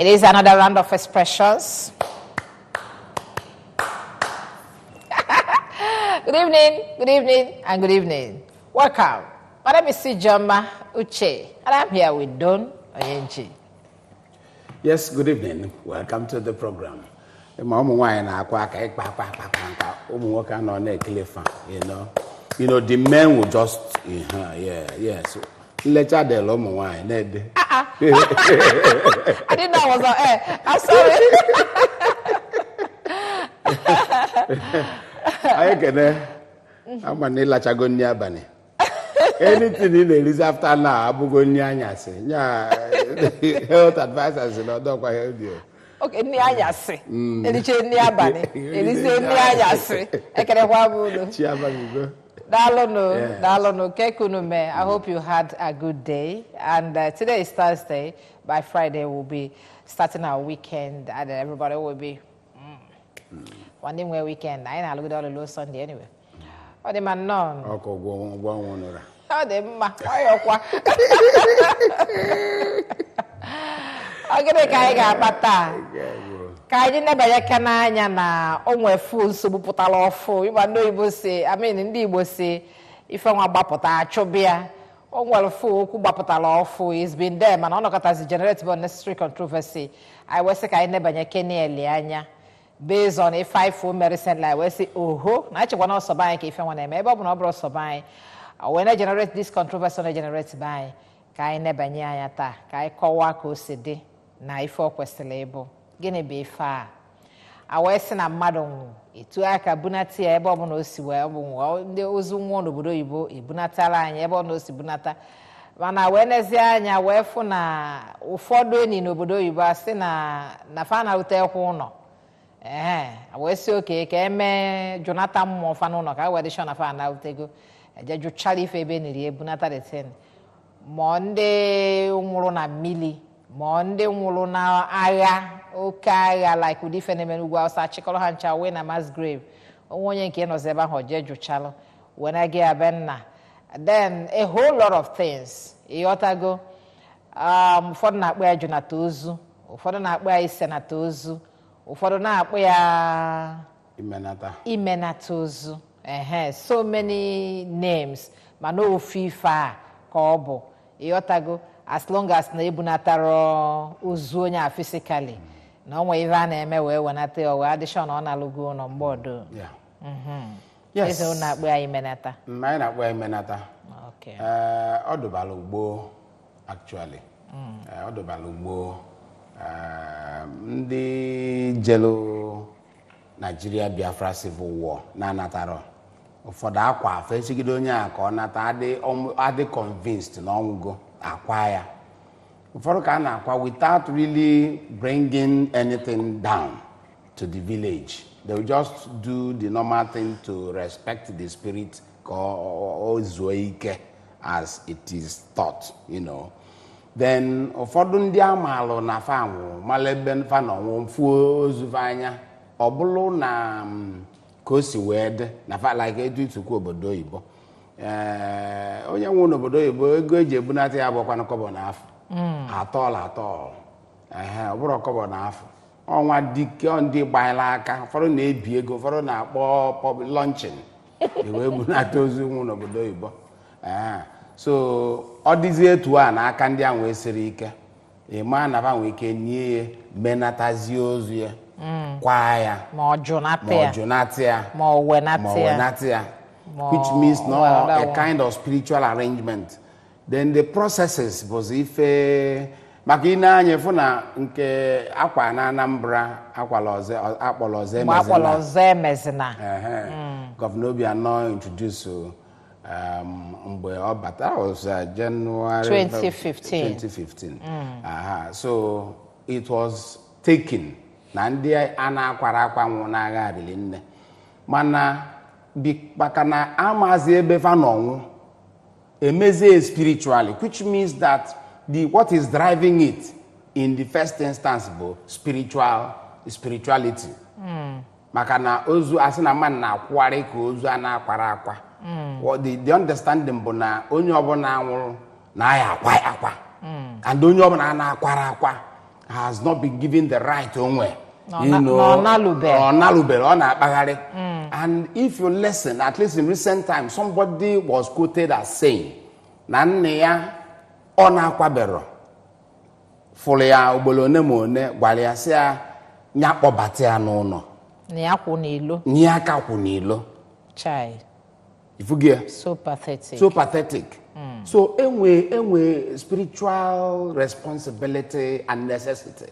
It is another round of expressions. Good evening, and good evening. Welcome. My name is Ijunata Ozu, and I'm here with Don Oyenchi. Yes, good evening. Welcome to the program. You know, the men will just, yes. Let's add the long wine. I didn't know I was on air. I'm sorry. I can. I'm a Nila Chagonia Bani. Anything in the list after now, Abugonia, health advisors, don't quite help you. Okay, Niayase. Eliche Niabani. Elise Niayase. Ekerewabudo. Chiabago. Dalono, Kekunume. I hope you had a good day. And today is Thursday. By Friday, we'll be starting our weekend, and everybody will be one day where weekend. I know look at all the low Sunday anyway. Oh, the man none. Oh, the man. Ogene kaiga bata. Kaiji neba yakana anya na onwe fu nsogbu pụtala ọfụ. Iba ndo Igbo say, I mean ndị Igbo say ife nwa gbapụta achụbịa. Onwere fu okwu gbapụtala ọfụ. It's been there mana ọnọkọtazi generate unnecessary controversy. I was say ka neba yakene eli anya based on a 5-4 medicine like we say oho na achịkwa na ọsọ banyị ka ife nwa na-eme ebe ọ bụ na ọ bụrụ ọsọ banyị when I generate this controversy na generate banyị ka anyị nebanye anya taa ka anyị kọwaa ka o si dị na ife o kwesịrị ịbụ gịnị bụ ife a wee sị na mmadụ nwụ etu aka bunata ya ebe ọ bụla o si wee bụ ndị ozu nwụọ n'obodo oyibo ebunatala anyị ebe ọ na o si bunata mana wee nezie anya wee fụ na ụfọdụ enyi n'obodo oyibo asị na fa na-arute ekwe ụlọ wee si oke ka eme Ijunata mmụọ fa n'ụlọ ka wee dịshọ na fa na-arutego eje jụchara ife ebe niri ebunata detin ma ndị nwụrụ na mmiri ma ndị nwụrụ na agha oke agha like ụdị ife na-eme n'ugwu Awụsa chịkọrọ ha ncha wee na mass grave onye nke nọzi ebe ahụ jee jụchalụ wee na gị abe nna then a whole lot of things ịghọtago ụfọdụ na-akpọ ya Ijunata Ozu ụfọdụ na-akpọ ya Isenata Ozu ụfọdụ na-akpọ ya Imenata Ozu so many names mana ofu ife a ka ọ bụ ịghọtago as long as na ebunatara ozu onye a physically na onwe ife a na-eme wee wenata ya wee adịshọ na ọ na-alụgo ụlọ mgbe ọdụ eze ụlọ akpụ ya Imenata anyị na-akpọ ya Imenata ọ dụbara ugbo actually ọ dụbara ugbo ndị jelu Nigeria Biafra Civil War na-anatara ụfọdụ akwa afọ esigide onye a ka ọ nata adị convinced na ọnwụgo akwa ya ụfọdụ ka a na-akwa without really bringing anything down to the village. They will just do the normal thing to respect the spirit ka o zuo ike as it is thought, then ụfọdụ ndị amalụ na fa nwụrụ malebe fa na ọnwụ mfuo ozu anya ọ bụrụ na ka o si wee dị na fa like edu itukwu obodo oyibo onye nwụ n'obodo oyibo ego eji ebunata ya bụkwanụ kọbọ n'afọ atọọla ọ bụrụ kọbọ n'afọ ọnwa dike ndị gbanyela aka ụfọdụ na-ebi ego ụfọdụ na-akpọ luncheon wee bunata ozu nwụ n'obodo oyibo so ọ dịzie etu a na aka ndị ahụ esiri ike ịma na fa nwee ike nye ya menatazie ozu ya kwa ya ma ọ jụnata ya ma ọ wenata ya which means a kind of spiritual arrangement. Then the processes was ife maka ị na-anya fụ na nke akwa na Anambra akpọlọze mezina Governor Obianọ introduced mgbe ọ bata was January 2015 so it was taken na ndị a na-akwara akwa nwụ n'agha adịrị nne mana maka na amazi ebe fa n'ọnwụ emezie spiritually, which means that what is driving it in the first instance bụ spirituality. Maka na ozu asị na mmadụ na-akwụgharị ka ozu a na-akwara akwa. The understanding bụ na onye ọbụla nwụrụ na ya akwa and onye ọbụla na-akwara akwa has not been given the right onwe. And if you listen, at least in recent times, somebody was quoted as saying, Nanya ona kwabero. Folia ubolone mone, gwalia sea, nyakpo batea no. Nyaka kunilo. Chai. If you get so pathetic. So pathetic. So anyway, spiritual responsibility and necessity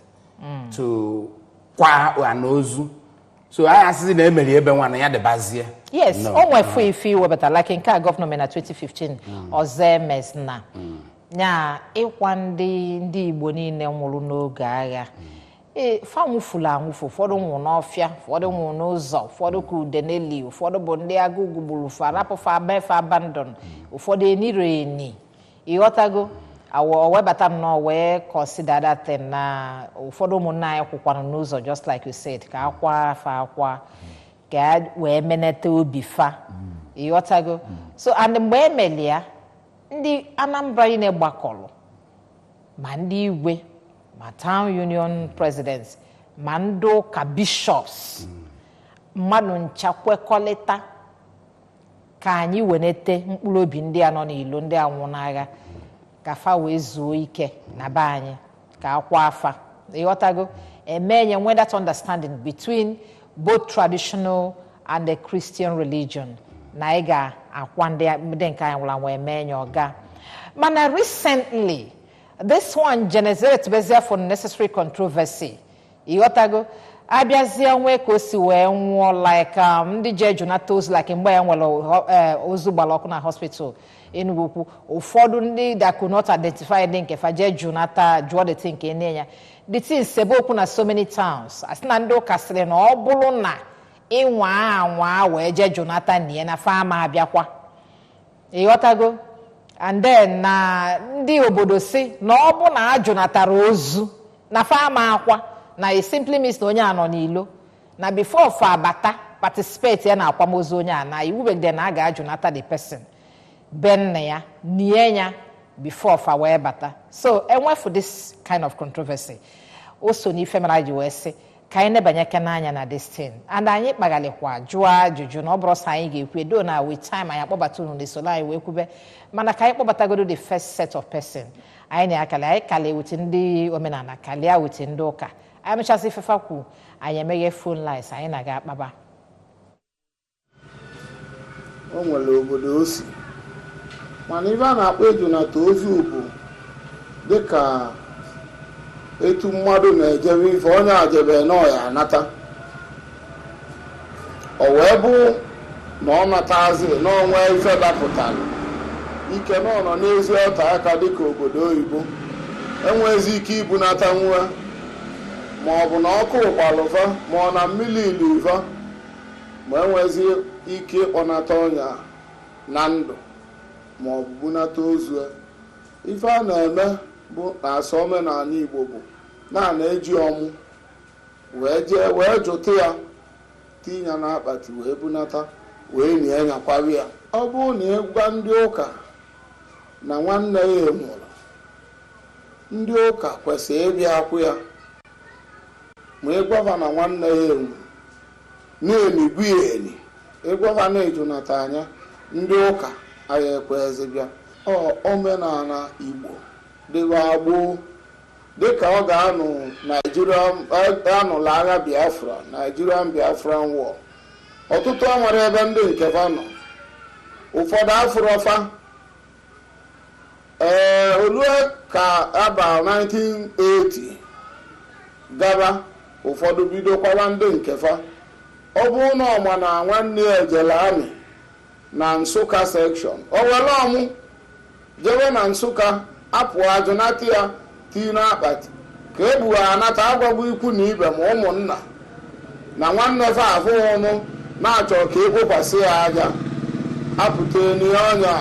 to kwa Ozu. So I asked the Emily Ebenwan and the Basia. Yes, all my free feel but like in car government at 2015 or Zemes na. Nya one day ndi boni ne no gaga. Famu fula ngufu for the one ofia, for the one ozo, for the coup deneli, for the bonde agugubulu, for rap of our bed for abandon, for the ni rainy. Iotago, our webatam no way consider that and for the mona kukwanozo, just like you said, kakwa, fakwa, gad, where meneto bifa. Iotago. So, and the melia, the Anambra in a bakolo. Mandi we. My town union presidents, Mando ka bishops, Manu nchakwe koleta, ka anyị wenete mkpụrụ obi ndị a nọ n'ilo ndị a nwụnaga, ka fa wee zuo ike na be anyị, ka akwa afa. Ịghọtago, emenye when that understanding between both traditional and the Christian religion, na ị ga-akwa ndị nke anyị nwụla nwe emenye ọga. Mana recently, this one generated bezia for necessary controversy. Iotago abiazia nwe kosi we nwo like ndi Ijunata Ozu like mgbe ya nwelo Ozu gbaloku na hospital in Wuku. Ụfọdụ ndị that could not identify the nke fa Ijunata draw the thing enenya. The thing sebo na so many towns. Asina ndo kasịrị na ọ bụrụ na ịnwa anwa we Ijunata nie na fa ma abiakwa. Iotago. And then ndị obodo si na ọ bụ na Ijunata Ozu na fama akwa na it simply means na onye anọ n'ilo na before fa abata participate ya na akwamozu onye a na iwu begide na aga Ijunata the person ben na ya nie ya before fa wee bata. So enwe for this kind of controversy also ni femara ji wee si ka anyị nebanyeke n'anya na this thing and anyị kpagalikwa jụọ ajụjụ na ọ bụrụ sa anyị ga-ekwu edo na with time anyị akpọbata unu n'esola anyị wee kwube mana ka anyị kpọbatagodo the first set of person anyị na-akali anyị kali wit ndị omenala kalia wit ndị ụka anyị mechasị fefa kwu anyị emeghe phone lines anyị na-aga akpaba. O nwere obodo osi mana ibe a na-akpọ Ijunata Ozu bụ dịka etu mmadụ na-ejebe ife onye ajebe na ọya anata o wee bụ na ọ natazi n'ọnwa ife dapụtara ike na ọ nọ n'ezi ọta aka dịka obodo oyibo enwezi ike ibunata nwa ma ọ bụ na ọkụ ụkwalụfa ma ọ na mmiri iluva ma enwezi ike ịkpọnata ọnya na ndụ ma ọ bụ bunata ozu ife a na-eme bụ na asa omenala Igbo bụ na-eji ọmụ wee jụta ya tinye na akpati wee bunata wee nie nyakwabi ya. Ọ bụrụ na ịgwa ndị ụka na nwanne ya nwụrụ, ndị ụka kwesịrị ịbịa akwụ ya ma ịgwafa na nwanne ya nwụrụ na-enigbu ya eni ịgwafa na Ijunata anya ndị ụka anyị ekwezi bịa. Omenala Igbo dịwa gboo dịka ọ ga-anụ anụla agha Biafra, Nigerian Biafran War. Ọtụtụ nwere ebe ndị nke fa nọ, ụfọdụ afụrọfa olue ka aba 1980 gaba ụfọdụ bido kwawa ndị nke fa. Ọ bụrụ na ọma na nwanne ya ejele amị na Nsụka section o were ọmụ jebe na Nsụka apụ Ijunata ya tii n'akpati ka ebu anata agwagbu ikwu na ibe ma ụmụnna na nwanne fa afụ ọnụ na-achọ ka ekpokwasị ya aja apụta n'ihe ọnya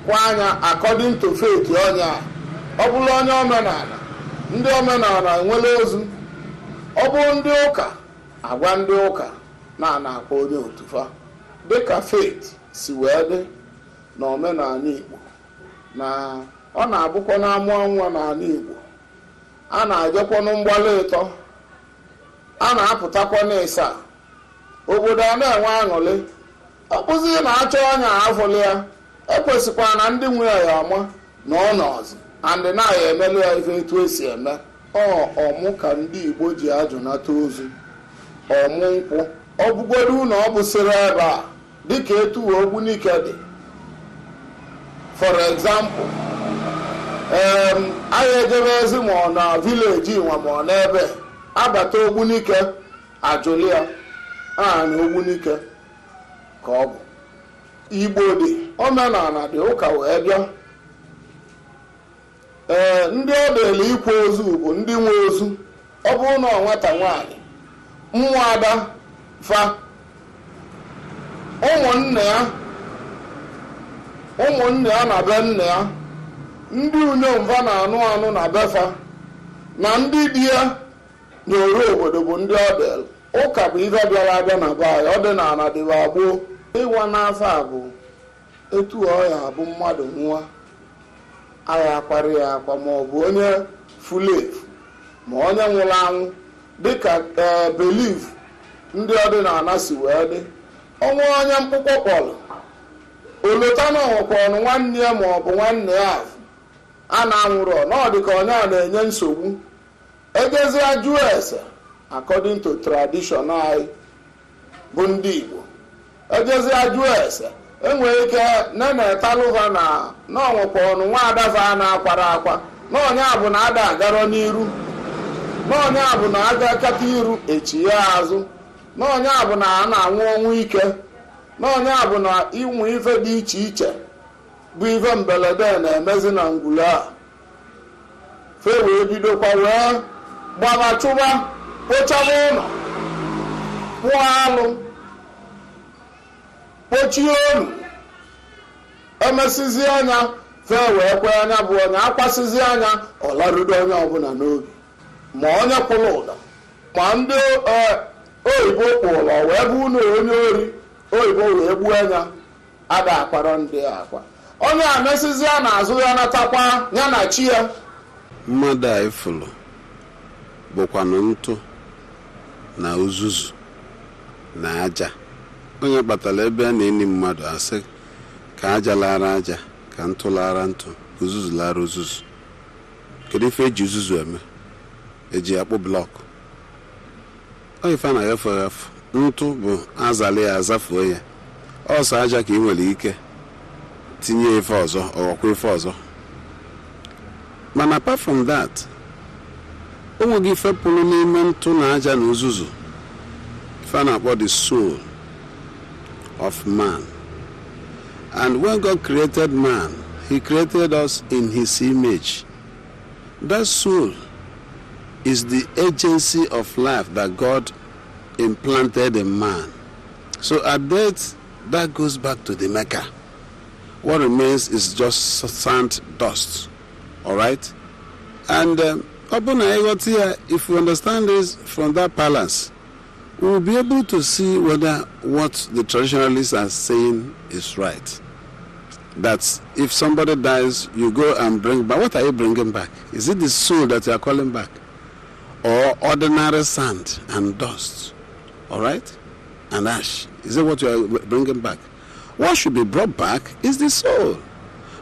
kwa anya according to faith ọnya. Ọ bụrụ onye omenala, ndị omenala nwere ozu. Ọ bụ ndị ụka agwa ndị ụka na-akpọ onye otufa dịka faith si wee dị na omenala Igbo na ọ na-abụkwa na amụọ nwa n'ala Igbo a na-ajekwanụ mgbali ịtọ, a na-apụtakwa n'ịsa, obodo a na-enwe aṅụrị. Ọ bụzi na achọ ọnya afọli ya, ekwesịkwa na ndị nwe ya ama na ọ nọzi andị na-ya emelu ya ife etu esi eme. Ọmụ ka ndị Igbo ji Ajunata Ozu, ọmụ nkwụ. Ọ bụgodu na ọ bụsịrị ebe a dịka etu Ogbunike dị. For example, anyị ejebezi ma ọ na vileji nwa ma ọ n'ebe abata Ogbunike ajụli ya na Ogbunike ka ọ bụ. Igbo dị, omenala dị, ụka wee bịa. Ndị ọ dịla ikwu ozu bụ ndị nwe ozu. Ọ bụrụ na nwata nwaanyị mmụọ ada fa, ụmụnne ya na be nne ya, ndị unyomva na-anụ na befa, na ndị di ya na ori obodo bụ ndị ọ dịla. Ụka bụ ife bịara abịa na be anyị, ọ dị na ana dịba gboo. Ịwa n'afọ a bụ etu ọya bụ mmadụ nwa aya akparị ya akwa, ma ọ bụ onye furu efu ma onye nwụrụ anwụ, dịka belief ndị ọdịnala si wee dị. Ọnwa onye mkpụkpọ kpọrọ olota na ọnwụkwanụ nwanne ya ma ọ bụ nwanne ya a na-anwụrụ na ọ dịka onye a na-enye nsogbu. Ejezi ajụ ese according to tradition anyị bụ ndị Igbo, ejezi ajụ ese enwere ike na-etalụva na ọnwụkwanụ nwa adafa a na-akwara akwa, na onye a bụ na ada agarọ n'iru, na onye a bụ na aga kata iru echi ya azụ, na onye a bụ na a na-anwụ ọnwụ ike, na onye a bụ na ịnwụ ife dị iche iche bụ ife mberede na-emezi na ngwule a. Fe wee bidokwa wee gbaba chụba, kpochaba ụlọ, kpụọ alụ, kpochie olu, emesizi anya, fe wee kwe anya bụ onye akwasịzi anya, ọlarudo onye ọbụla n'obi. Ma onye kwụrụ ụdọ, ma ndị oyibo kpụrụ wee bụ ụlọ onye ori, oyibo wee gbuo anya, ada akpara ndị akwa. Onye a mesizi a na-azụ ya natakwa ya na chi ya. Mmadụ a ifulu bụkwanụ ntụ na uzuzu na aja. Onye kpatara ebe a na-eni mmadụ asị ka aja lara aja, ka ntụ lara ntụ, uzuzu lara uzuzu. Kedu ife eji uzuzu eme? Eji akpụ blọkụ. Ọ ife na efu ntụ bụ azali ya azafuo ya. Ọsọ aja ka ị nwere ike tinye ife ọzọ, ọghọkwa ife ọzọ. Mana apart from that, onweghị ife pụrụ n'ime ntụ na aja na uzuzu. Ife na-akpọ the soul of man. And when God created man, he created us in his image. That soul is the agency of life that God implanted in man. So at death, that goes back to the maker. What remains is just sand, dust. All right? And if we understand this from that balance, we will be able to see whether what the traditionalists are saying is right. That if somebody dies, you go and bring back. What are you bringing back? Is it the soul that you are calling back? Or ordinary sand and dust? All right? And ash. Is that what you are bringing back? What should be brought back is the soul.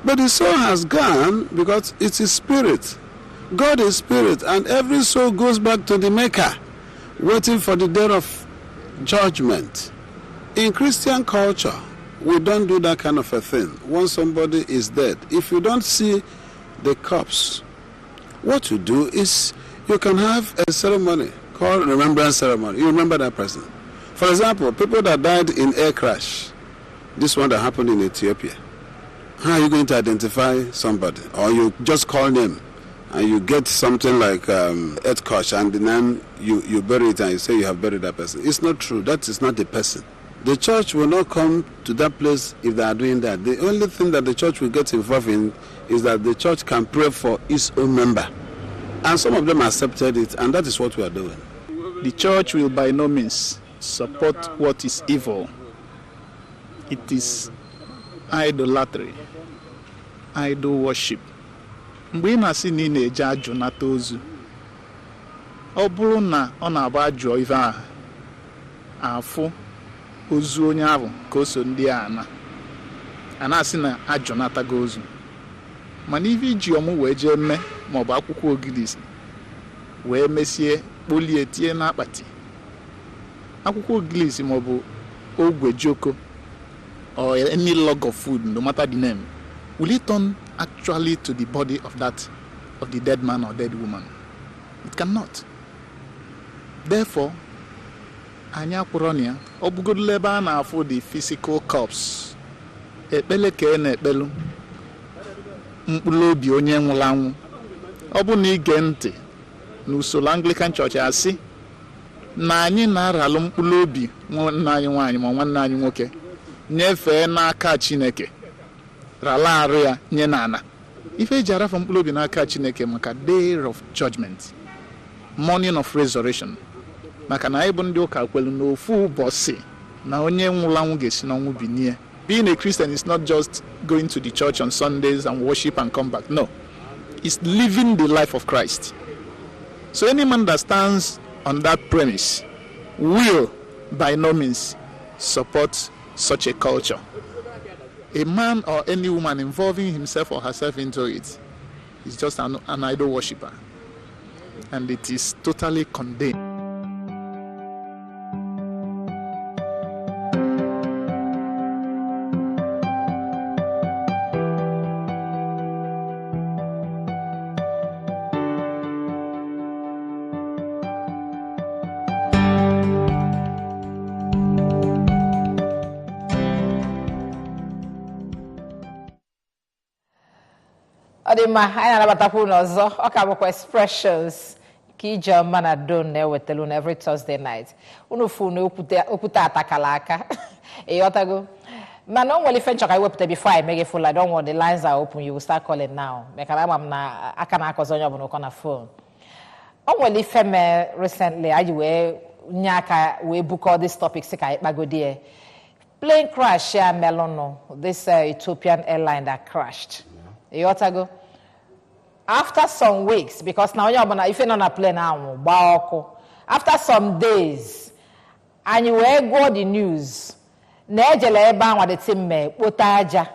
But the soul has gone because it is spirit. God is spirit, and every soul goes back to the maker, waiting for the day of judgment. In Christian culture, we don't do that kind of a thing. Once somebody is dead, if you don't see the corpse, what you do is you can have a ceremony called remembrance ceremony. You remember that person. For example, people that died in air crash, this one that happened in Ethiopia. How are you going to identify somebody? Or you just call name and you get something like earth crash, and then you bury it and you say you have buried that person. It's not true. That is not the person. The church will not come to that place if they are doing that. The only thing that the church will get involved in is that the church can pray for its own member. And some of them accepted it, and that is what we are doing. The church will by no means support what is evil. It is idolatry, idol worship. Mgbe ị na-asị na ị na-eje Ajunata Ozu, ọ bụrụ na ọ na-agba jụọ ife ahụ afụ ozu onye ahụ ka o so ndị a na-asị na ajụnatago ozu mana ife iji ọmụ wee jee mme maọbụ akwụkwọ ogilisi wee mesie kpolie tie n'akpati akwụkwọ ogilisi maọbụ ogwe joko or any log of food, no matter the name, will it turn actually to the body of the dead man or dead woman? It cannot. Therefore, anya kwuronia obugodu ebe a na-afụ the physical corpse ekpele ka e na-ekpelu mkpụrụ obi onye nwụrụ anwụ. Ọ bụ na ige ntị n'usoro Anglican Church asị na anyị na-aralụ mkpụrụ obi nwanne anyị nwaanyị ma nwanne anyị nwoke nyefee n'aka Chineke rala arụ ya nye n'ana. Ife eji arafa mkpụrụ obi n'aka Chineke maka day of judgment, morning of resurrection, maka na anyị bụ ndị ụka kwelu n'ofu ụbọchị na onye nwụrụ anwụ ga-esi n'ọnwụ binie. Being a Christian is not just going to the church on Sundays and worship and come back. No, it's living the life of Christ. So any man that stands on that premise will by no means support such a culture. A man or any woman involving himself or herself into it is just an idol worshipper, and it is totally condemned. Ọdịmma, anyị na-anabatakwu n'ọzọ ọka bụkwa Xpressions ka Ijeọma na Don na-ewetelu every Thursday night. Unu fu na okwute atakala aka ịghọtago, mana o nwere ife nchọ ka iwepụta before I make it full. I don't want the lines are open. You will start calling now. Maka na ama m na aka na-akọzọ onye ọbụla ụkọ na phone. O nwere ife me recently anyị wee nye aka wee book all these topics ka anyị kpagodie. Plane crash ya melonu, this Ethiopian airline that crashed. Ịghọtago, after some weeks, because now onye ọbụla ife nọ na plane ahụ gbaa ọkụ, after some days anyị wee gụọ the news na ejele ebe ahụ dị timme kpota aja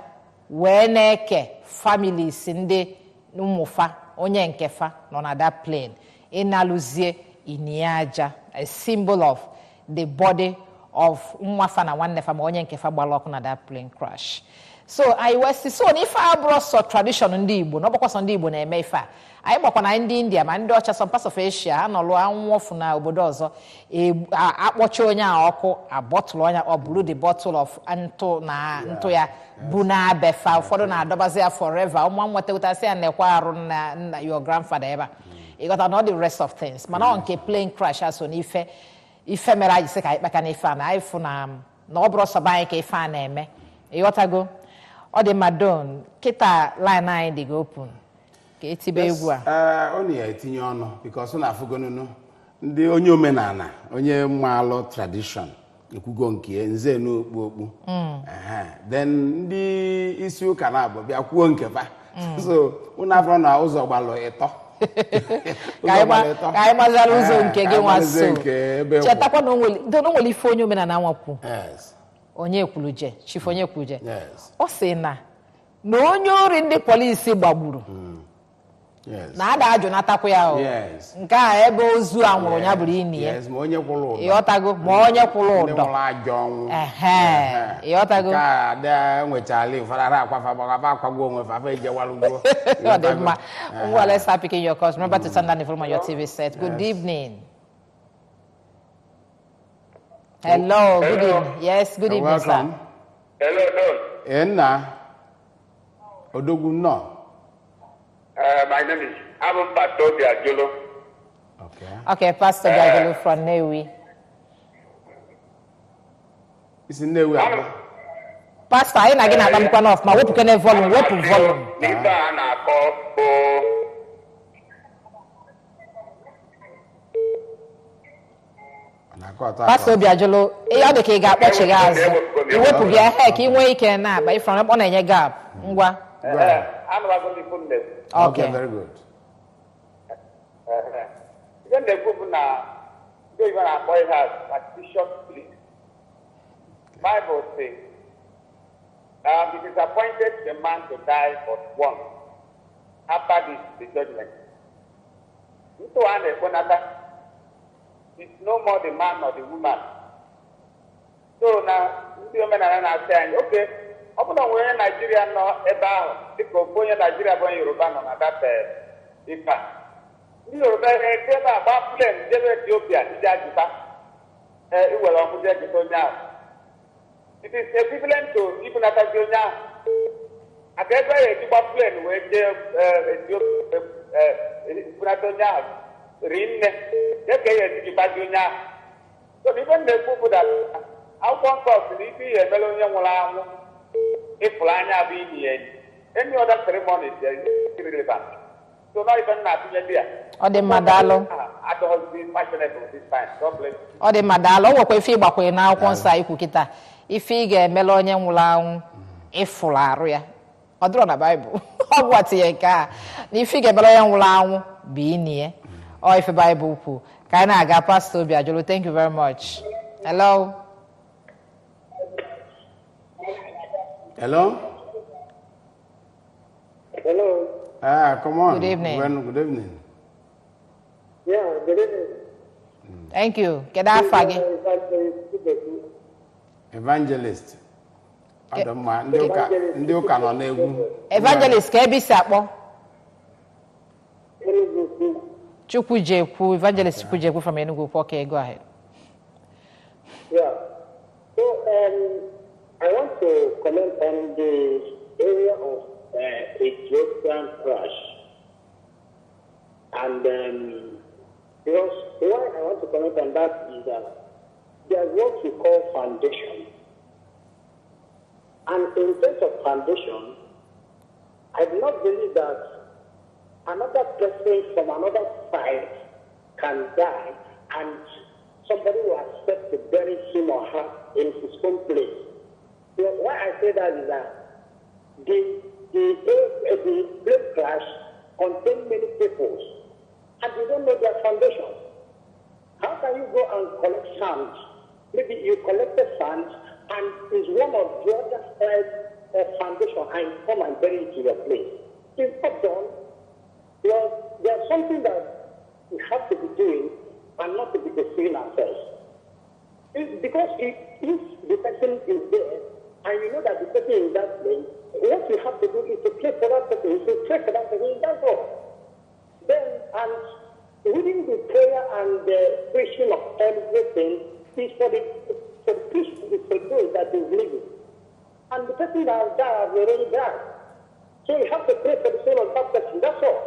wee na-eke families ndị ụmụfa onye nkefa nọ na that plane ịnalụzie ini aja, a symbol of the body of nwafa na nwanne fa ma onye nkefa gbara ọkụ na that plane crash. So I was so if I brought so tradition ndị Igbo no bụkwa so ndị Igbo na-eme ife a anyị gbakwa na ndị India ma ndị ọcha some parts of Asia ha nọlụ anwụọfụ na obodo ọzọ akpọcha onye a ọkụ abọtụlụ onye ọ bụrụ the bottle of ntụ ya bụ na-abefa ụfọdụ na-adọbazi ya forever ụmụ nwetawutasị ya nekwa arụ na your grandfather ebe you got all the rest of things mana ọ nke plane crash aso n'ife mere anyị sị ka anyị kpaka n'ife a na anyị fụ na ọ bụrụ sọba anyị ka ife a na-eme ịghọtago. Ọ dị Madon kịta line anyị dị open ka etibe egwu a ọ na-etinye ọnụ because na afụgonunu ndị onye omenala onye mmalụ tradition ekwugo nke nze n'okpu then ndị isi ụka na-abụ bịa kwuo nke fa so unu afọ na ụzọ gbalụ ịtọ ka anyị mazara ụzọ nke gị nwa so chetakwa na o nwere ife onye omenala nwakwu onye kwuluje chief onye kwuluje ọ sị na onye ori ndị polisi gbagburu na ada ajụnatakwa ya nke a ebe ozu a nwụrụ ya bụrụ ini ya ịghọtago ma onye kwụrụ ụdọ ịghọtago ọ dị mma. Well, let's start picking your calls. Remember to turn down the volume on your TV set. Good evening. Hello, good evening. Yes, good evening, sir. Hello, Don. Enna Odogun no. My name is Pastor Biagelo. Okay, Pastor Biagelo from Newi. It's in Newi. Pastor, I na gina atamukwa na off ma wepu kene volume, volume. Iba na ko Pastor Biagelo, ọ dị ka ị ga-akpọchi gị azụ. Iwepụ gị ahịa ka ị nwee ike na-akpa ifrọ ọ na-enye gap. Ngwa. Okay, very good. Then the group now, they even a boy has artificial split. Bible says, it is appointed the man to die but once. After this, the judgment. So, it's no more the man or the woman. So now, the women are saying, okay, open on where Nigeria no about the Koponia Nigeria born Yoruba no that ifa. Yoruba Eba Baplen, Ethiopia, Jajiba. It will almost now. It is equivalent to even at Jonia. I guess I Baplen where Ethiopia Puratonia, Rin, Jonia. So even the people that how come cause if you Melonia Mulam, if Lanya be the any other ceremonies is irrelevant. So not even nothing there. Or the Madalo. I don't be fashionable this time. God bless. Or the Madalo, what we feel back when now consai Kukita. If you get Melonia Mulam, if Fularia. Or draw a Bible. Or what's your car? If you get Melonia Mulam, be near. Or if a Bible. Kind of got Pastor Biajolo. Thank you very much. Hello. Hello? Hello. Come on. Good evening. Good evening. Yeah, good evening. Thank you. Get that faggy. Evangelist. Ndị ụka nọ n'egwu. Evangelist ka ebi sakpọ. Chukwujekwu, Evangelist Chukwujekwu from Enugu. Okay, go ahead. Yeah. So, I want to comment on the area of Ethiopian crash. And because why I want to comment on that is that there's what we call foundation. And in terms of foundation, I do not believe that another person from another side can die and somebody will accept to bury him or her in his own place. So why I say that is that the plane crash contained many people and you don't know their foundation. How can you go and collect sand? Maybe you collected sand and is one of the other side of foundation and come and bury it in your place. It's not done. There's something that we have to be doing and not to be deceiving ourselves. Because if the person is there and you know that the person is in that place, what you have to do is to pray for that person, is to pray for that person, that's all. Then, and within the prayer and the preaching of everything is for the Christian, is for those that is living. And the person that has died already died. So you have to pray for the soul of that person, that's all.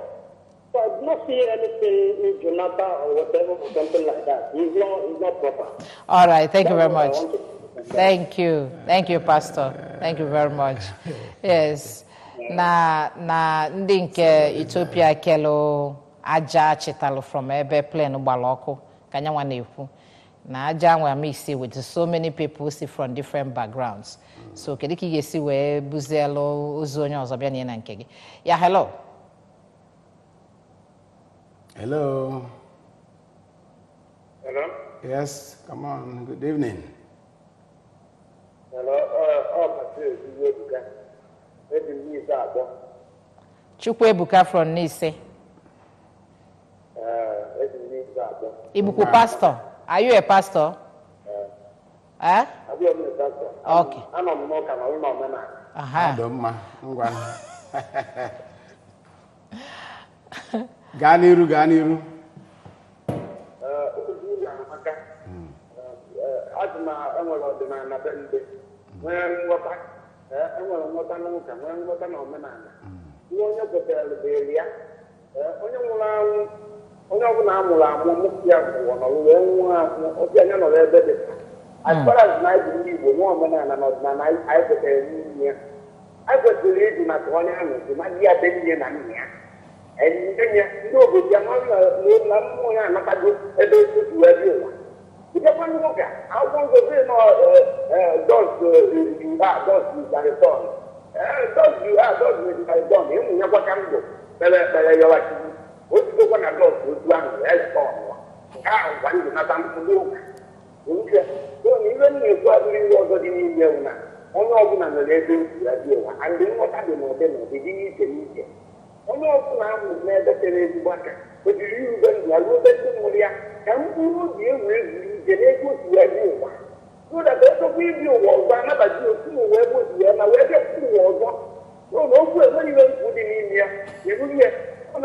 So I do not see anything in Ijunata or whatever or something like that. It's not proper. All right, thank you very much. Thank you. Thank you, Pastor. Thank you very much. Yes. Na ndị nke Ethiopia kelo aja chitalo from ebe plane gbaloko kanya nwa na-ekwu na aja nwa mix with so many people see from different backgrounds. So kedu ka ị ga-esi wee buzielu ozu onye ọzọ bịa na nke gị. Yeah, hello. Hello. Hello? Yes, come on. Good evening. Hello? Chukwuebuka from Nise. Ibuku pastor. Are you a pastor? Eh? Okay. Aha. Ganiru. As far as I believe, woman and I got to read in Matonia, the Magia Benjamin and here. And then you know, with Yamana, not a good to everyone. You don't want to look at how long the dogs you are, dogs you are done. Dogs you are, dogs you are done. You never can go. You're like, what's the one I go to one as far? one is not something to do. Even if you are doing what you need, only open and the legend, and then what happened with them, the disease and media. Only open arms never tell you what, but you then are better Moria, and who will be able to where you are. So that also we do was another two where was you and where the two was. No, when you went put in India, you will get on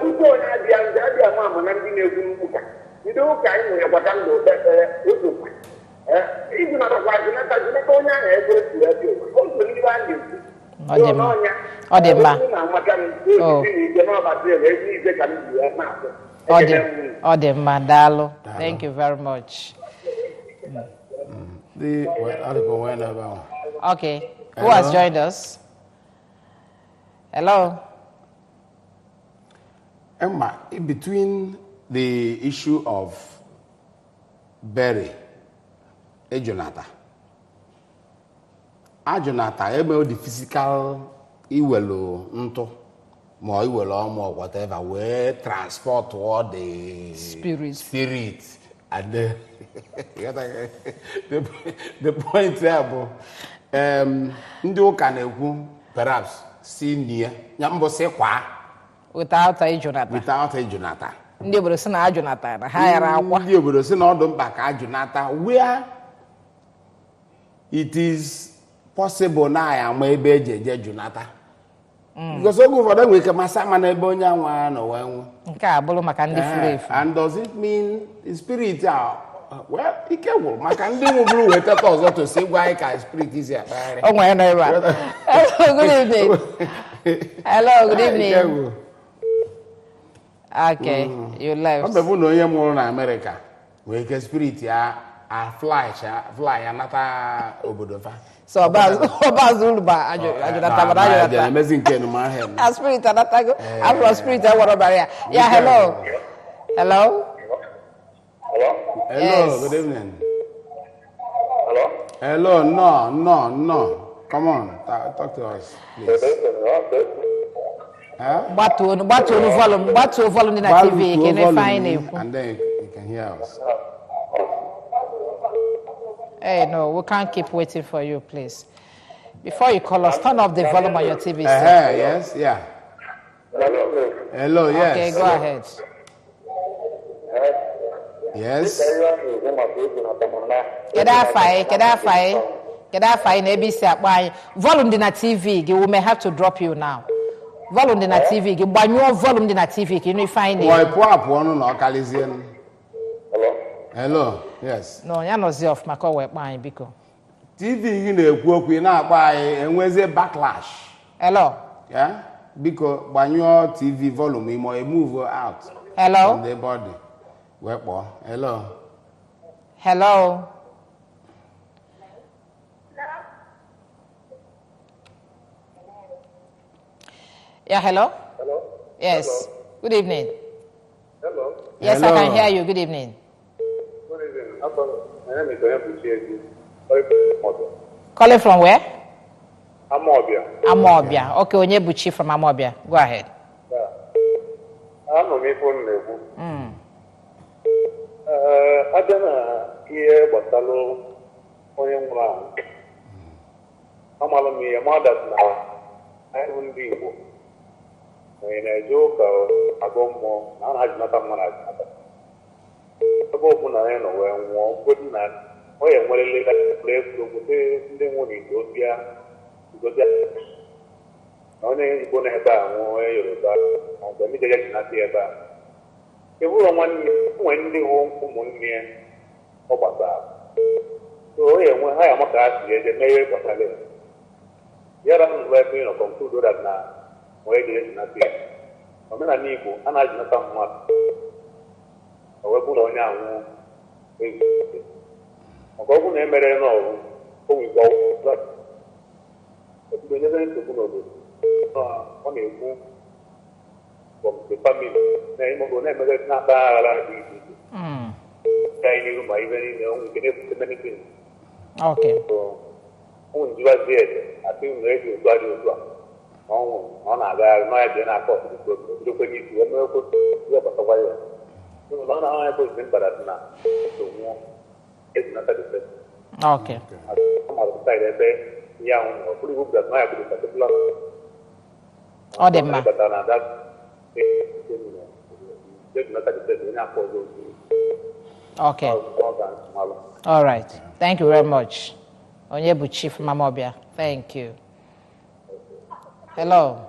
who don't have the Andadia Mamma and the Nebuka. You don't kind of what I'm doing that. Even not a wife, not a Tonya, every also leave Mandalo. Thank you very much. The article went about. Okay. Who has joined us? Hello. Emma, in between the issue of Berry, Ijunata, ebe the physical iwelo nto, more iwelo more whatever, we transport all the spirit and the point there, ndị ụka na-ekwu perhaps si near nyambo se kwa without Ijunata. Ndị obodo si na Ijunata na ha yara akwa. Ndị obodo si na ọdụ mkpa ka Ijunata where it is possible na ya ama ebe eje Ijunata. Because oge ụfọdụ nwere ike masa ma na ebe onye anwa nọ wee nwụ. Nke a bụrụ maka ndị furu efu. And does it mean the spirit well, ike gwụrụ maka ndị nwụbụrụ wee teta ọzọ to si gwa anyị ka spirit isi akpagharị. O nwere nọ ebe a. Hello, good evening. Hello, good evening. Okay, you left. Ọ bụ na onye nwụrụ na America wee ike spirit ya fly anata obodo fa. So ọba Zuluba Ijunata bara Ijunata. Emezi nke no ma he. A spirit anata go. Afro spirit e woro bara ya. Yeah, hello. Hello. Hello, yes. Good evening. Hello? Hello, no. Come on, talk to us, please. Gbatuo volume na TV, can you find it? And then you can hear us. Hey, no, we can't keep waiting for you, please. Before you call us, turn off the volume on your TV. Yes, yeah. Hello, yes. Okay, go ahead. Yes. Kedafai na ABC akpai. Volume di na TV, we may have to drop you now. Volume di na TV, gbanyuo volume di na TV, can you find it? Apụ no okalizie. Hello. Yes. No, ya nozi off maka we kpai biko. TV gị na-ekwu okwu na-akpa anyị enweze backlash. Hello. Yeah? Biko gbanyuo TV volume imo move out. Hello. From the body. Hello. Hello. Yeah, hello? Hello? Yes. Hello? Good evening. Hello? Yes, Hello. I can hear you. Good evening. Good evening. My name is Onyebuchi. Calling from where? Amobia. Okay, Onyebuchi from Amobia. Go ahead. I'm on my phone. I don't hear what hello. I'm on me. I'm on that now. I won't be able. When I joke, I go more. I have not a man. I go on a end when one good man. Oh, yeah, when I live at the place, they won't go there. Because only going to have that one on the middle of the other. If we are when they home from 1 year, about that. So, yeah, when I am a guy, the mayor was a little. Yeah, I'm going to conclude that now. Where there is nothing. I'm not an equal, and I do not have much. I will put on now. I'm going to emerald no. Who we go, but we never to go. On a move from the family. Name of emerald not that. Tiny room, even in the own, we can have many things. Okay. So, only you are there. I think radio is well. On our guy, my dinner cost. Look at you, Okay. Odema. Okay. All right. Thank you very much. Onyebu Chief Mamobia. Thank you. Hello.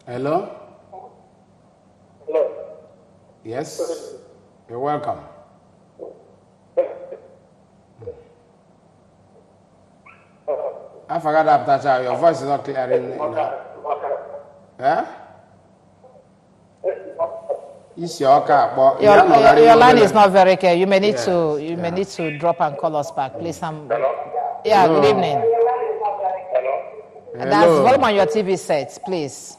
Hello? Hello. Yes? You're welcome. I forgot that child. Your voice is not clear. Huh? Your line is not very clear. You may need to drop and call us back, please. Yeah. Good evening. Hello. That's volume on your TV set, please.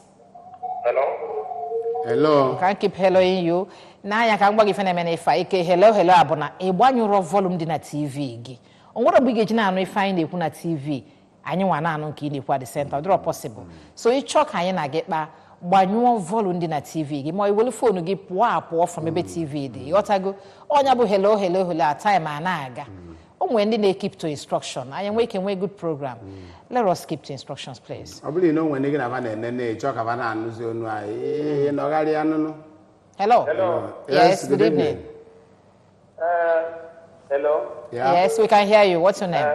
Hello. Can't keep helloing you. Now you can give an hello abona. A 1 euro volume dinner TV. On what a big age now we find a puna TV. I knew one on key at the center, draw possible. So you chalk I get back. One volume dinner TV. Give my will phone give poor from a TV. You ought to go on your hello, time and aga. When they keep to instruction, I am making a good program. Let us keep to instructions, please. I believe no when they can have an talk about Hello. Hello. Yes, good evening. Hello. Yeah. Yes, we can hear you. What's your name?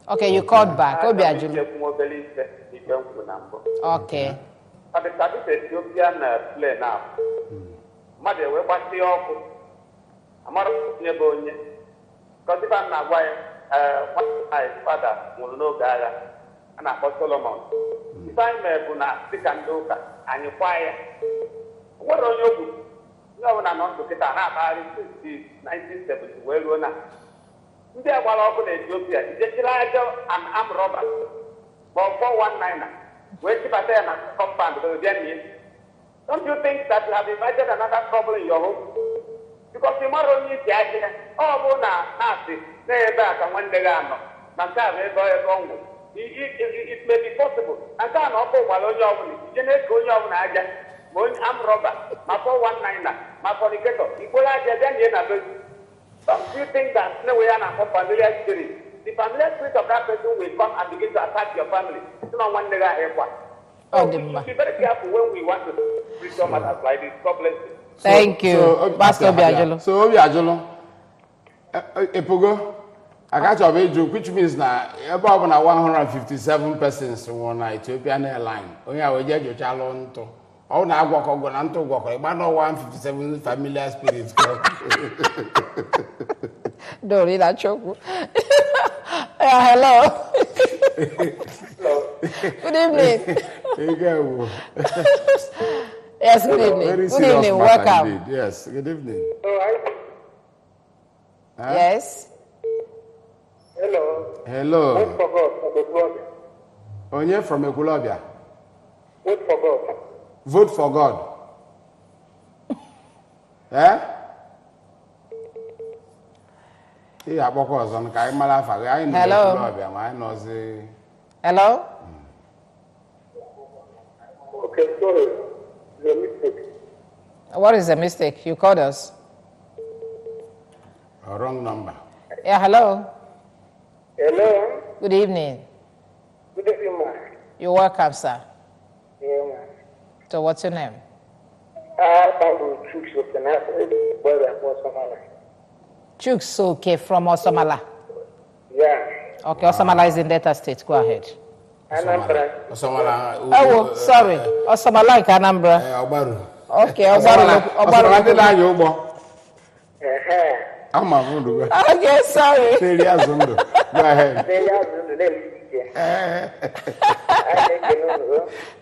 Okay, you called back. Okay. Ethiopian play now. Mother, we're watching your Amara Nebonye. Because if I'm not why, my father will know Gaga and Apostle Solomon. If I'm a Buna, stick and doka, and you fire. What are you? No one not to get a half since 1970. Well, we're not. They are well open Ethiopia. It's an armed robber. But 419. Where if I say I'm a compound, don't you think that you have invited another trouble in your home? Because tomorrow you see, oh, nasty, stay back and when they are not. It may be possible. I can't offer while on your generate going on again. I'm robber, my 419, my fornicator. Equal then don't you think that no way I'm a familiar spirit? The familiar spirit of that person will come and begin to attack your family. It's not one day I have one. So we should be very careful when we want to reach someone like this. God bless you. Thank you, Pastor Obiajolo. So Obiajolo, Epogo, I got your video, which means now about 157 persons on Ethiopian airline. Only I will get your child to. Oh, now walk on to walk. But no 157 familiar spirits. Don't read that choke. Hello. Good evening. Yes, good evening. Good evening. Welcome. Indeed. Yes, good evening. Yes. Hello. Hello. Vote for God from Ekulobia. Onye from Ekulobia. Vote for God. Vote for God. Eh? Hello. Okay, sorry. The mistake. What is the mistake? You called us. A wrong number. Yeah, hello. Hello. Good evening. Good evening, man. You're welcome, sir. Yeah, man. So what's your name? Chuksoke from Osomala. Yeah. Okay, Osomala is in Delta State. Go ahead. Anambra. Osomala. Oh, sorry. Osomala in Anambra. Obaru. Okay, Obaru. Okay, sorry. Go ahead.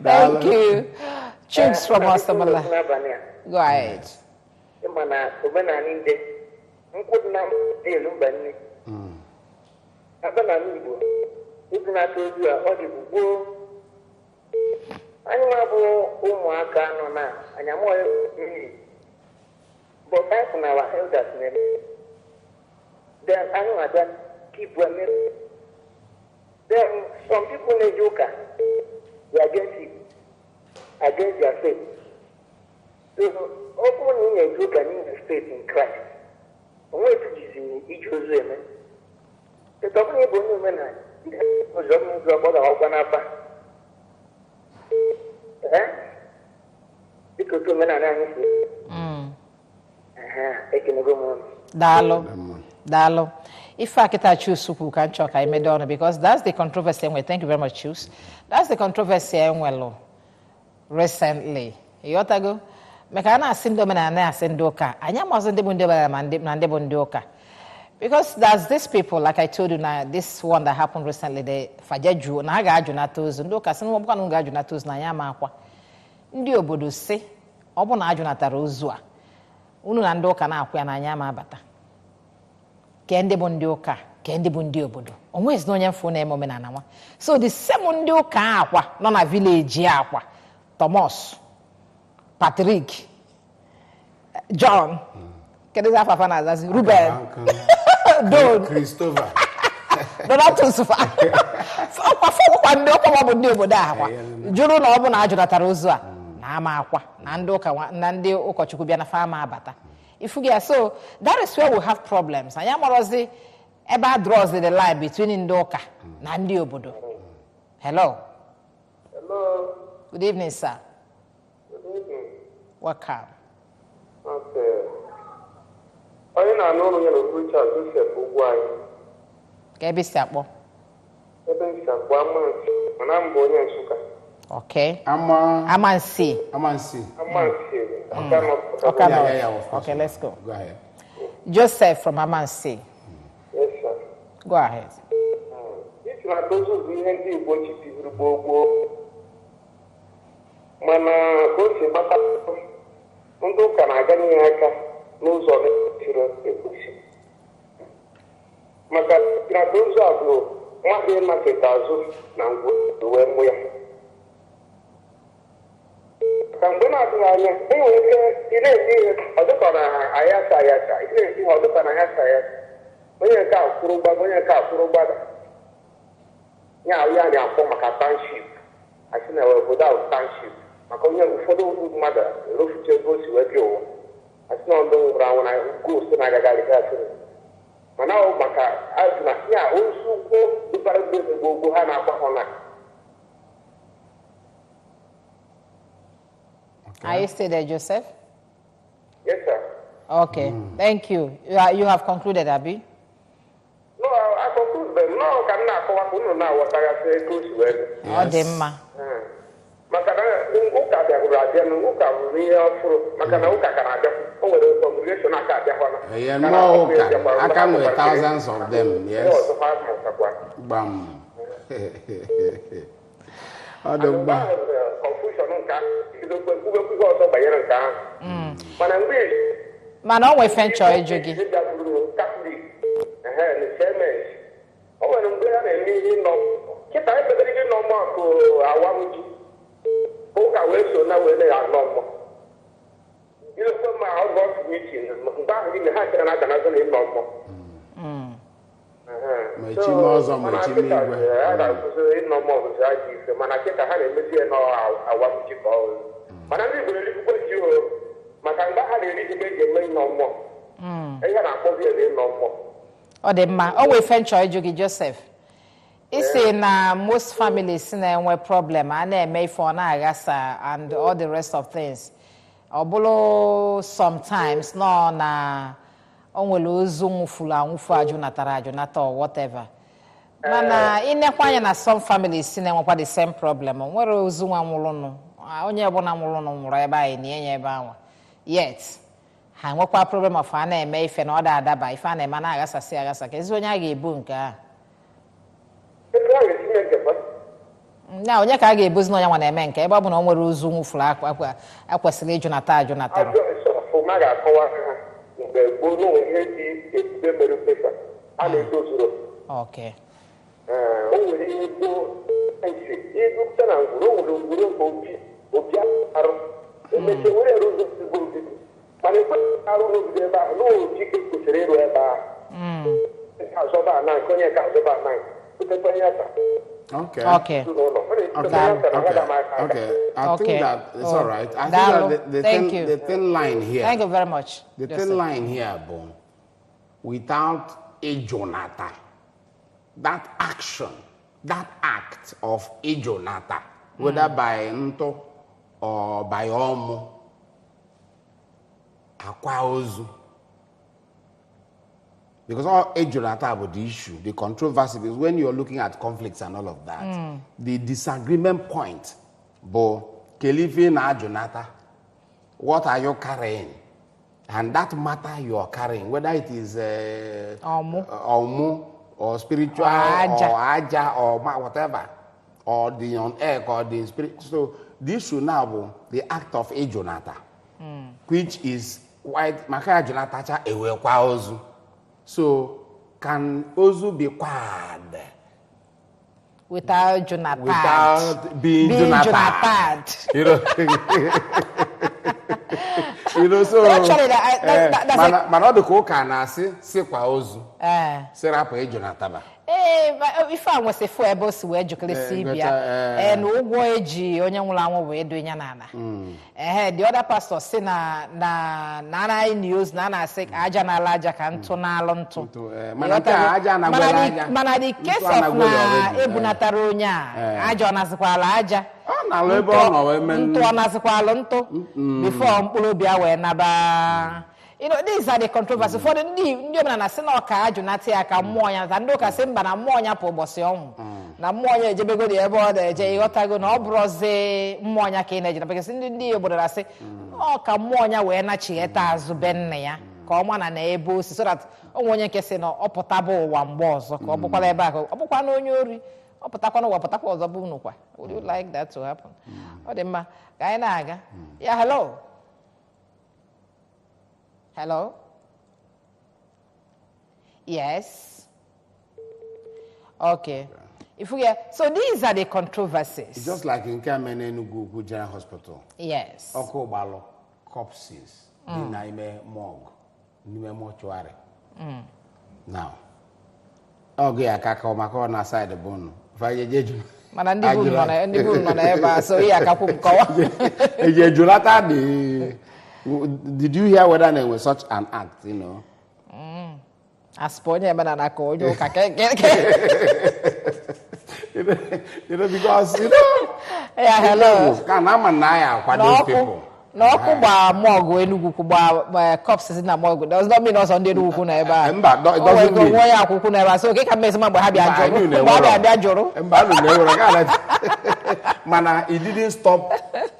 Thank you. Chuks from Osomala. Go ahead. Ijunata Ozu a ọ dị gboo anyị nwa bụ ụmụaka nọ na anyamoyo but I na our elders name then anyị nwa just keep running. Then some people na-eji ụka they are against it. against their faith. So, open in a group and in faith in Christ. Only to use Ijunata. The talking about women was only about the Oganapa. Because women are Dalo. If I can choose who can choke, I made on because that's the controversy. And thank you very much, choose. That's the controversy. Well, recently, Yotago, Mekana Sindomina Sendoka. I am also the Bundeba because there's these people, like I told you now, this one that happened recently, the Fajaju, Naga Ijunata Ozu, Ndoka, some Wabuka Ijunata Ozu, Nayama, Ndio Bodu say, Obona Ijunata Ozu. Unu na ndoka na akwa na nyama bata kende bondioka kende bondio bodo onwezi no nyamfo na emo menana wa so the same ndioka akwa no na village akwa Thomas Patrick John kede za papa na zazi Ruben Don Christopher Donatus fa kwa ndioka wa bondio bodo akwa juru na obu na Ijunata Ozu a na ama akwa na ndoka na ndi ukochukwu bia na fama abata ifugia so that is where we have problems anya morozi eba draws the line between ndoka na ndi obodo. Hello good evening sir. Good evening. Welcome. Okay. Onye na-anụ ọrụ ya na Okrucha Joseph Ugwuanyi. Ka ebe si akpọ? Ebe m si akpọ Amansi, mana m bụ onye Nsụka. Okay. Amansi. Amansi. Okay, let's go. Go ahead. Joseph from Amansi. Yes, sir. Go ahead. Ijunata Ozu bụ ihe ndị Igbo chitiburu gboo. Mana ka o si gbata ndị ụka na-aga n'ihe aka n'ụzọ na-esiri ekwesị. Maka Ijunata Ozu a bụ mmadụ ịnakọta azụ na ngwa wee mụ ya. Ka mgbe na-adịghị anya enwere ike ị na-eme ihe ọ dịka na ayasa ị na-eme ihe ọ dịka na ayasa onye nke a kwụrụ gbada onye nke a kwụrụ gbada ya ya na-akpọ maka township asị na obodo ahụ township maka onye ụfọdụ mmadụ erofuche ego si wee bịa ụwa asị na ndụ nwụrụ anwụ na gost na-agagharịga asịrị mana ọ maka azụ na ya ozu ugbo dịbara gbogbo ha na-akpa ha na. Are you still there, Joseph? Yes, sir. Okay, thank you. You have concluded, Abi? No, I conclude, but no, can not come up with no what I say to you. Oh, Demma. Makana, Uka, the Radian, Uka, Makana, Uka, Canada, over the congregation, I no, I come with thousands of them, yes. Bam. Man, always venture edugi. Always venture edugi Joseph. It's in most families in a problem and may for agasa and all the rest of things. Obolo sometimes no na onwelo zoom fula unfa Ijunata or whatever. Mana inekwanya na some families in the same problem. Nwere zoom amuluno. Onye bona muluno mura ebe ai ni enye ebe anwa. Yet ha nwekwa problem of ana eme ife na oda adaba ife ana eme na agasa si agasa ka ezi onye a ga-ebu nke a. Na onye ka a ga-ebuzi na onye nwa na-eme nke ebe ọ bụ na o nwere ozu nwụfuru akwesịrị Ijunata. Okay. Okay. Okay. I think that it's all right. I think that the thin line here. Thank you very much. The thin line here, Bon, without Ijunata, that action, that act of Ijunata, whether by Nto or by Omu, Akwa Ozu, because all Ijunata about the issue, the controversy, because when you're looking at conflicts and all of that, the disagreement point, Bo, Kelifi na Ijunata, what are you carrying? And that matter you are carrying, whether it is Omu or spiritual or Aja or whatever, or the on earth or the spirit. So this should now be the act of Ijunata, which is white Maka Ijunata cha ewe kwa Ozu. So can Ozu be quad? Without Jonathan. Without being Jonathan. You know. You know, so actually, that's manado ko kana si kwa Ozu. Sera pa Ijunata ba. If I was a fool, I was where you could see and Ugoji, Onyamulan, we're doing Nana. The other pastor, Sina, Nana news, Nana sick, Ajana Laja, Cantona Lonto. Manadi case of Ebunatarunya, Ajonas Qualaja, Antonas Qualonto, before Pulubia, where Naba. You know, these are the controversies. For the new man, I say no card, you not say I can more than do Casimba, and more for Bossion. Now, more Jebego, the about the J. Otago, no brose, more Yakin, because in the deal, but I say, oh, come more, we're not Chieta, Zubenia, come on and able so that one you can say no, or potable one was, or Cobble back, or Pocano Yuri, or Potacano, or Potaco, or Bunuqua. Would you like that to happen? Oh, the ma, Gainaga. Yeah, hello. Hello? Yes. Okay. If we are, so these are the controversies. It's just like in Kamene Nugu General Hospital. Yes. Oko Balo, corpses, Nime morgue, Nime mortuary. Now, okay, I can't come on side the bone. Manandi so yeah, did you hear whether there was such an act, you know? Asponya banana ko you know, because you know. Yeah, hello. Can I for those people? No, kuba mogo enugu kuba corpses in a mogo. Does not mean us on the ruku na eba. It doesn't mean. Why kuku na eba? So okay, can make some happy ajoro. Mana, it didn't stop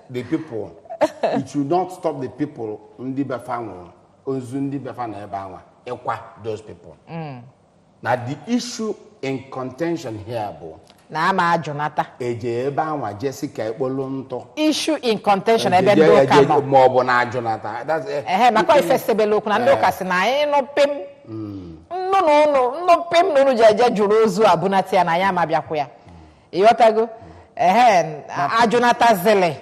the people. It should not stop the people. Undi befango, ozundi befana eba ekwa those people. Now the issue in contention here, bo. Na ama Jonathan. Eje eba wa Jessica ekbolonto. Issue in contention ebe ndo kama. Mo bo na Jonathan. That's mako ifesebe loku na ndo kasi na no pem. No pem no jaja jurozu abunati na ya mabiakwo ya. Iyotago a Jonathan zele.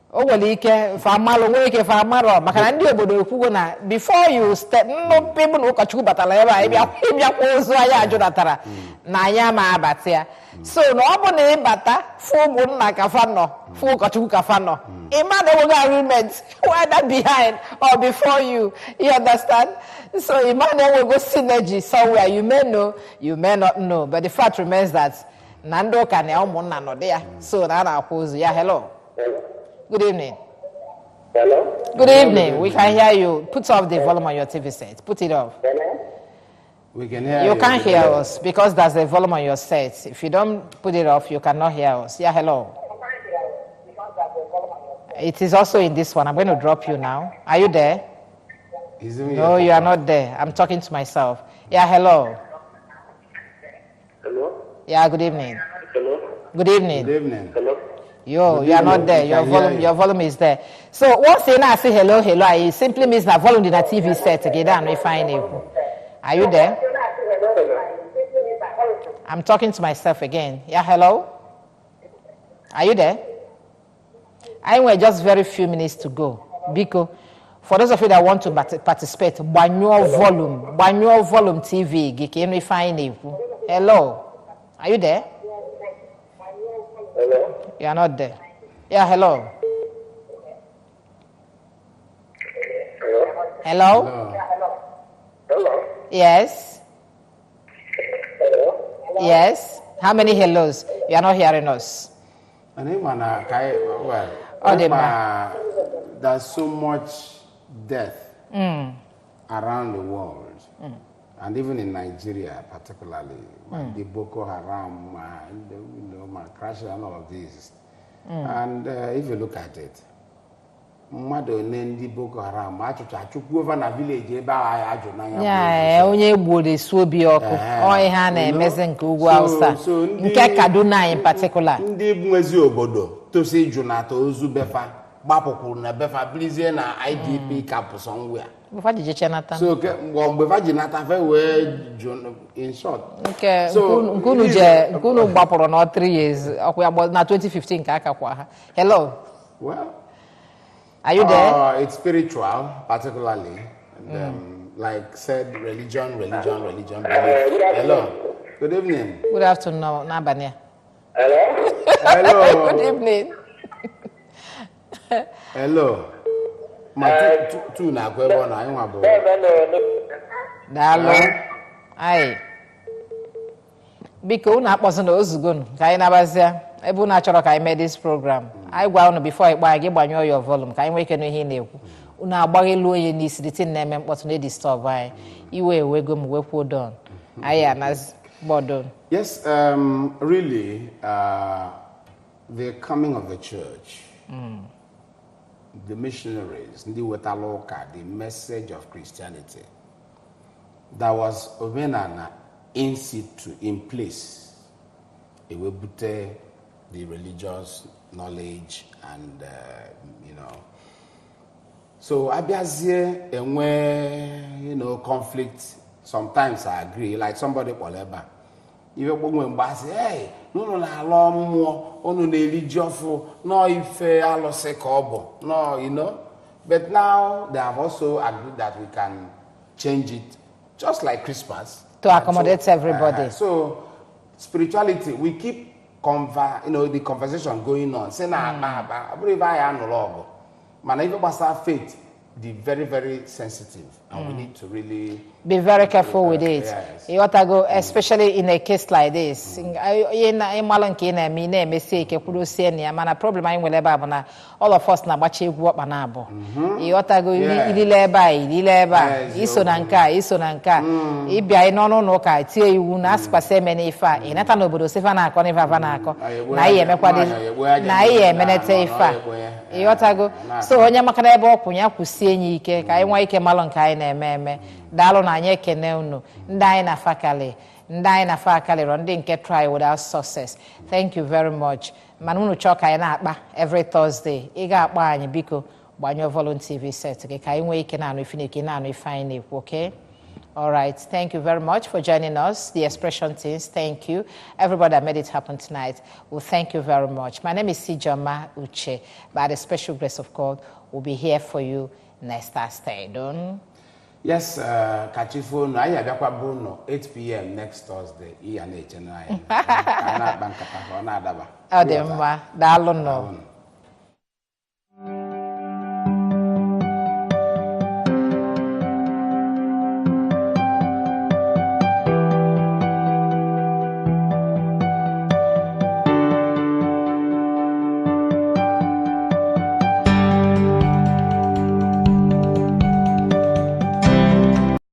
O wele ike fa malo we ike fa maro maka na ndi obodo ekwugo na before you step no people no kachuku batala eba ebia ozu aya Jonathan na ya ma abatia. So no obo na ibata fu mu na kafa no fu kachuku kafa no ima the agreement whether behind or before you understand. So ima will go synergy somewhere. You may know, you may not know, but the fact remains that Nando can na no there. So na oppose. Yeah, hello. Good evening. Hello? Good evening. We can hear you. Put off the volume on your TV set. Put it off. Hello? We can hear you. You can't hear us because there's a volume on your set. If you don't put it off, you cannot hear us. Yeah, hello. It is also in this one. I'm going to drop you now. Are you there? No, you are not there. I'm talking to myself. Yeah, hello. Hello? Yeah, good evening. Hello? Good evening. Good evening. Hello? You are not there. Your volume is there. So once you now say hello, it simply means that volume in the TV set again and we find it. Are you there? I'm talking to myself again. Yeah, hello? Are you there? I will just very few minutes to go. Because for those of you that want to participate, Banyo volume TV, we find it. Hello? Are you there? Hello? You are not there. Yeah, hello. Hello? Hello? Hello? Yes. Hello? Yes. How many hellos? You are not hearing us. There's so much death around the world, and even in Nigeria, particularly, the Boko Haram, crash and all of these. And if you look at it, mmadụ ndị Boko Haram achụkwu over na village ebe agha ajụ n'anya ya onye Igbo na-esu obi ọkụ ihe a na-emezi nke ugwu Hausa nke Kaduna in particular ndị nwezi obodo tosi Ijunata Ozu befa gbapụkwuru na befa blizie na IDP camp somewhere before the Chenata so mgbe vajinata fe wee in short nke nkunu gbapụrụ na 3 years ọkwa ya na 2015 ka aka kwa ha. Hello. Well, are you there? It's spiritual, particularly. And, like said, religion. Hello. Good evening. Good afternoon, Nabania. Hello? Hello. Good evening. Hello. Tu na kwebo na iwa bo. Dalo. Ai. Biko una akpọsị na ozugon ka anyị nabazia ebe una chọrọ ka anyị mee this program. I gwa unu before ikpa gị gbanyụọ your volume ka anyị nwee ike n'ihe na-ekwu. Unu agbaghelu onye n'isi dị tin na-eme mkpọtụ na disturb anyị. Iwe ewego m wekwu don. Anyị anaz bodon. Yes, really the coming of the church. The missionaries, the Wetaloka, the message of Christianity. That was omenana in situ, in place. It will put the religious knowledge and So abiazie and where conflict. Sometimes I agree. Like somebody whatever. Even when I say, hey, no, religious, no, if no, But now they have also agreed that we can change it, just like Christmas, to accommodate everybody. So spirituality, we keep the conversation going on. Say I believe I am no longer. Man, even about faith, the very, very sensitive, and we need to really be very careful with it. Yes. You ought to go, especially in a case like this. All of us na bachi egwu ọkpa na abụ. You ought to go ilile ebe iso na nka. Ịbịa n'ọnụ n'ụka tie iwu na asịkwasị eme n'ife a. Ịnata n'obodo sifa na-akọ n'ife ava na-akọ. Na ihe emekwade na ihe emenete ife a. You ought to go. So onye makana ebe ọkwụ ya kwụsie enyi ike ka anyị nwa ike malụ nke anyị na-eme. Dalo na anyị ekene unu ndị anyị na-afa akali rọ ndị nke try without success. Thank you very much. Mana unu chọọ ka anyị na-akpa every Thursday. Ị ga-akpa anyị biko gbanyụọ volume TV set gị ka anyị nwee ike na-anụ ife n'ike na-anụ ife anyị na-ekwu, okay? All right. Thank you very much for joining us, the Expression teams. Thank you. Everybody that made it happen tonight. Well, thank you very much. My name is Ijunata Ozu. By the special grace of God, we'll be here for you next Thursday. Don't. Yes, Kachifo, I have a bono 8 p.m. next Thursday. I am a channel.